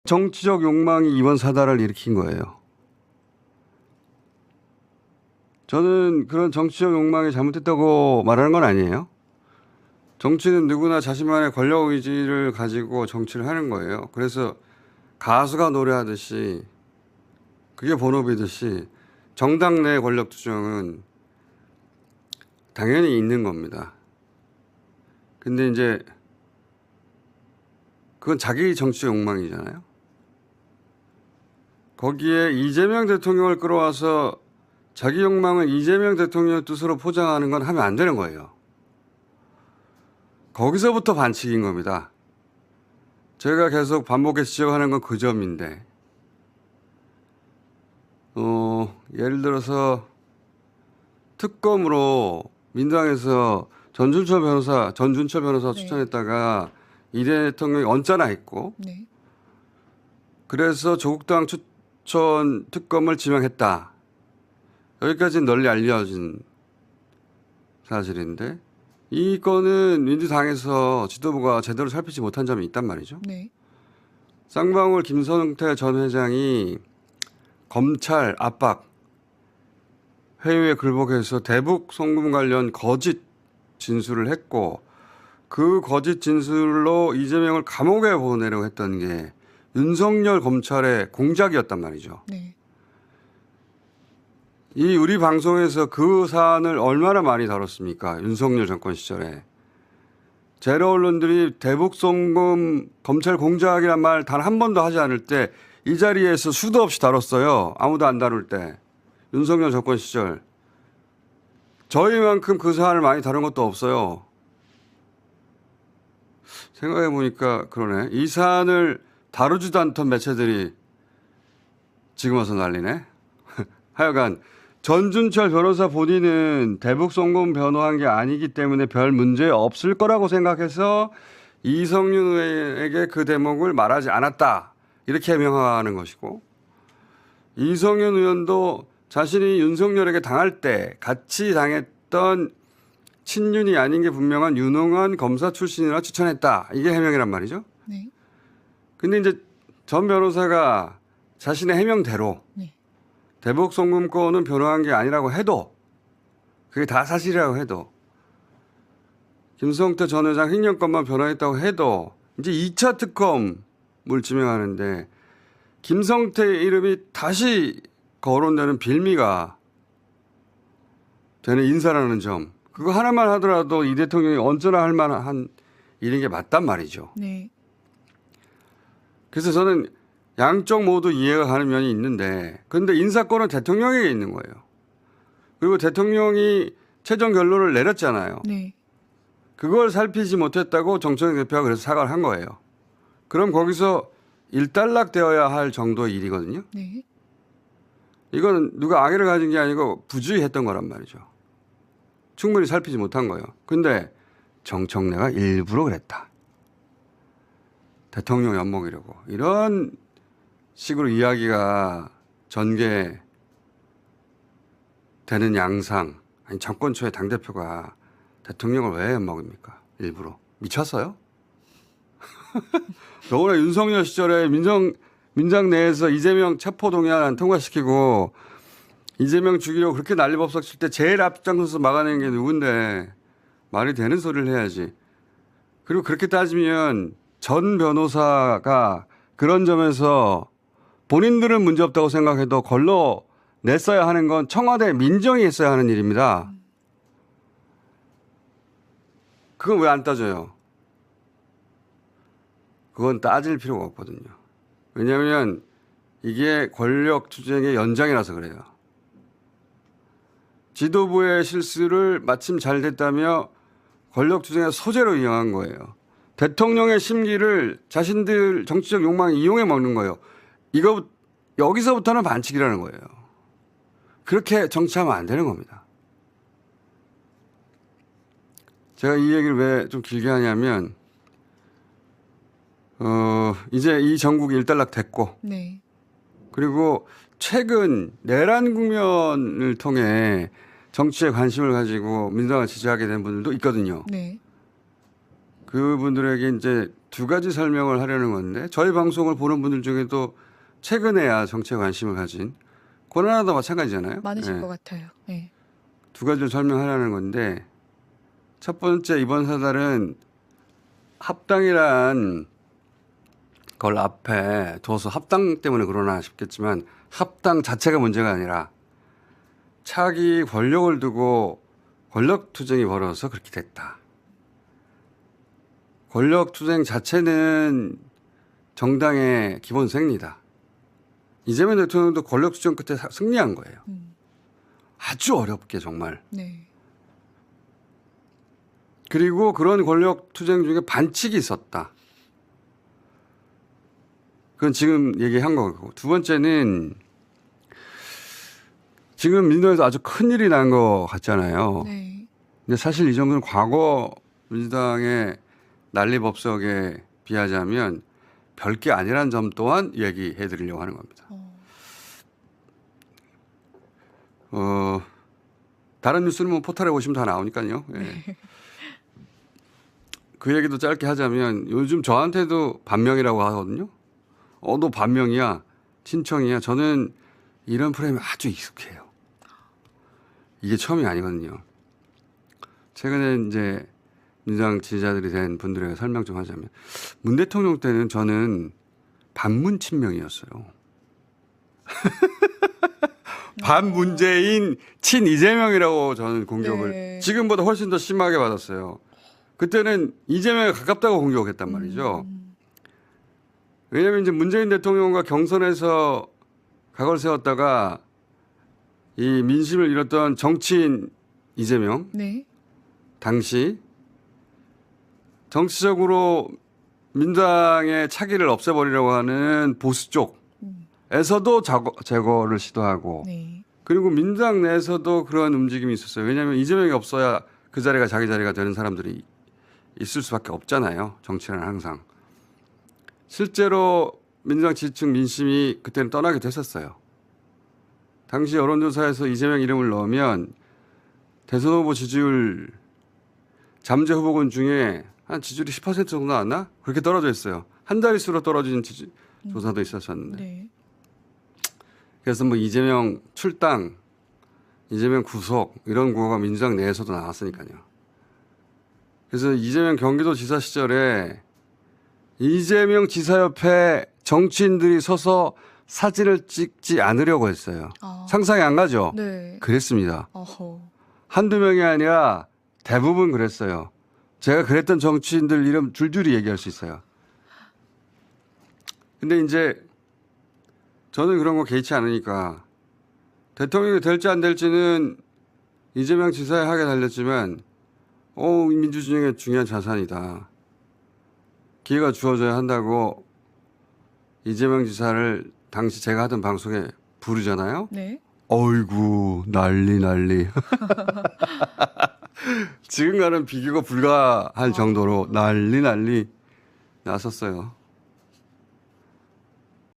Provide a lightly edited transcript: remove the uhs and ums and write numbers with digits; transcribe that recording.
정치적 욕망이 이번 사달을 일으킨 거예요. 저는 그런 정치적 욕망이 잘못됐다고 말하는 건 아니에요. 정치는 누구나 자신만의 권력 의지를 가지고 정치를 하는 거예요. 그래서 가수가 노래하듯이 그게 본업이듯이 정당 내 권력 투쟁은 당연히 있는 겁니다. 근데 이제 그건 자기 정치 욕망이잖아요. 거기에 이재명 대통령을 끌어와서 자기 욕망은 이재명 대통령의 뜻으로 포장하는 건 하면 안 되는 거예요. 거기서부터 반칙인 겁니다. 제가 계속 반복해서 지적하는 건 그 점인데, 예를 들어서 특검으로 민주당에서 전준철 변호사 네. 추천했다가 이 대통령이 언짢아 했고, 네. 그래서 조국당 추천 특검을 지명했다. 여기까지는 널리 알려진 사실인데, 이 건은 민주당에서 지도부가 제대로 살피지 못한 점이 있단 말이죠. 네. 쌍방울 김성태 전 회장이 검찰 압박, 회유에 굴복해서 대북 송금 관련 거짓 진술을 했고, 그 거짓 진술로 이재명을 감옥에 보내려고 했던 게 윤석열 검찰의 공작이었단 말이죠. 네. 이 우리 방송에서 그 사안을 얼마나 많이 다뤘습니까? 윤석열 정권 시절에. 제로 언론들이 대북 송금 검찰 공작이란 말 단 한 번도 하지 않을 때 이 자리에서 수도 없이 다뤘어요. 아무도 안 다룰 때. 윤석열 정권 시절. 저희만큼 그 사안을 많이 다룬 것도 없어요. 생각해 보니까 그러네. 이 사안을 다루지도 않던 매체들이 지금 와서 난리네. 하여간 전준철 변호사 본인은 대북 송금 변호한 게 아니기 때문에 별 문제 없을 거라고 생각해서 이성윤 의원에게 그 대목을 말하지 않았다. 이렇게 해명하는 것이고, 이성윤 의원도 자신이 윤석열에게 당할 때 같이 당했던 친윤이 아닌 게 분명한 유능한 검사 출신이라 추천했다. 이게 해명이란 말이죠. 네. 근데 이제 전 변호사가 자신의 해명대로 네. 대북 송금권은 변호한 게 아니라고 해도, 그게 다 사실이라고 해도, 김성태 전 회장 횡령권만 변호했다고 해도 이제 2차 특검을 지명하는데 김성태 이름이 다시 거론되는 빌미가 되는 인사라는 점, 그거 하나만 하더라도 이 대통령이 언제나 할 만한 일인 게 맞단 말이죠. 네. 그래서 저는 양쪽 모두 이해가 가는 면이 있는데, 그런데 인사권은 대통령에게 있는 거예요. 그리고 대통령이 최종 결론을 내렸잖아요. 네. 그걸 살피지 못했다고 정청래 대표가 그래서 사과를 한 거예요. 그럼 거기서 일단락되어야 할 정도의 일이거든요. 네. 이건 누가 악의를 가진 게 아니고 부주의했던 거란 말이죠. 충분히 살피지 못한 거예요. 근데 정청래가 일부러 그랬다. 대통령 엿먹이려고. 이런 식으로 이야기가 전개되는 양상. 아니, 정권 초에 당대표가 대통령을 왜 엿먹입니까? 일부러. 미쳤어요? 더구나 윤석열 시절에 민정 내에서 이재명 체포동의안 통과시키고 이재명 죽이려고 그렇게 난리법석 칠 때 제일 앞장서서 막아낸 게 누군데, 말이 되는 소리를 해야지. 그리고 그렇게 따지면 전 변호사가 그런 점에서 본인들은 문제없다고 생각해도 걸러 냈어야 하는 건 청와대 민정이 했어야 하는 일입니다. 그건 왜 안 따져요? 그건 따질 필요가 없거든요. 왜냐하면 이게 권력 투쟁의 연장이라서 그래요. 지도부의 실수를 마침 잘 됐다며 권력 투쟁의 소재로 이용한 거예요. 대통령의 심기를 자신들 정치적 욕망에 이용해 먹는 거예요. 여기서부터는 반칙이라는 거예요. 그렇게 정치하면 안 되는 겁니다. 제가 이 얘기를 왜 좀 길게 하냐면, 이제 이 전국이 일단락 됐고, 네. 그리고 최근 내란 국면을 통해 정치에 관심을 가지고 민주당을 지지하게 된 분들도 있거든요. 네. 그분들에게 이제 두 가지 설명을 하려는 건데 저희 방송을 보는 분들 중에도 최근에야 정치에 관심을 가진 고난하도 마찬가지잖아요. 많으실 것 같아요. 네. 두 가지를 설명하려는 건데 첫 번째 이번 사달은 합당이란 걸 앞에 둬서 합당 때문에 그러나 싶겠지만 합당 자체가 문제가 아니라 차기 권력을 두고 권력 투쟁이 벌어져서 그렇게 됐다. 권력 투쟁 자체는 정당의 기본 생리다. 이재명 대통령도 권력 투쟁 끝에 승리한 거예요. 아주 어렵게 정말. 네. 그리고 그런 권력 투쟁 중에 반칙이 있었다. 그건 지금 얘기한 거고. 두 번째는 지금 민주당에서 아주 큰일이 난 거 같잖아요. 네. 근데 사실 이 정도는 과거 민주당의 난리법석에 비하자면 별게 아니란 점 또한 얘기해 드리려고 하는 겁니다. 다른 뉴스는 뭐 포털에 보시면 다 나오니까요. 예. 네. 그 얘기도 짧게 하자면 요즘 저한테도 반명이라고 하거든요. 너 반명이야. 친청이야. 저는 이런 프레임이 아주 익숙해요. 이게 처음이 아니거든요. 최근에 이제 민주당 지지자들이 된 분들에게 설명 좀 하자면 문 대통령 때는 저는 반문 친명이었어요. 반문재인 친 이재명이라고 저는 공격을 네. 지금보다 훨씬 더 심하게 받았어요. 그때는 이재명에 가깝다고 공격했단 말이죠. 왜냐하면 이제 문재인 대통령과 경선에서 각을 세웠다가 이 민심을 잃었던 정치인 이재명 네. 당시 정치적으로 민주당의 차기를 없애버리려고 하는 보수 쪽에서도 제거를 시도하고 네. 그리고 민주당 내에서도 그런 움직임이 있었어요. 왜냐하면 이재명이 없어야 그 자리가 자기 자리가 되는 사람들이 있을 수밖에 없잖아요. 정치는 항상. 실제로 민주당 지지층 민심이 그때는 떠나기도 했었어요. 당시 여론조사에서 이재명 이름을 넣으면 대선 후보 지지율 잠재 후보군 중에 한 지지율이 10% 정도 나왔나? 그렇게 떨어져 있어요. 한 자릿수로 떨어진 조사도 있었었는데. 네. 그래서 뭐 이재명 출당, 이재명 구속 이런 구호가 민주당 내에서도 나왔으니까요. 그래서 이재명 경기도지사 시절에 이재명 지사 옆에 정치인들이 서서 사진을 찍지 않으려고 했어요. 상상이 안 가죠? 네. 그랬습니다. 어허. 한두 명이 아니라 대부분 그랬어요. 제가 그랬던 정치인들 이름 줄줄이 얘기할 수 있어요. 근데 이제 저는 그런 거 개의치 않으니까 대통령이 될지 안 될지는 이재명 지사에 하게 달렸지만 민주주의의 중요한 자산이다. 기회가 주어져야 한다고 이재명 지사를 당시 제가 하던 방송에 부르잖아요. 네. 어이구 난리. 지금과는 비교가 불가할 정도로 난리 났었어요.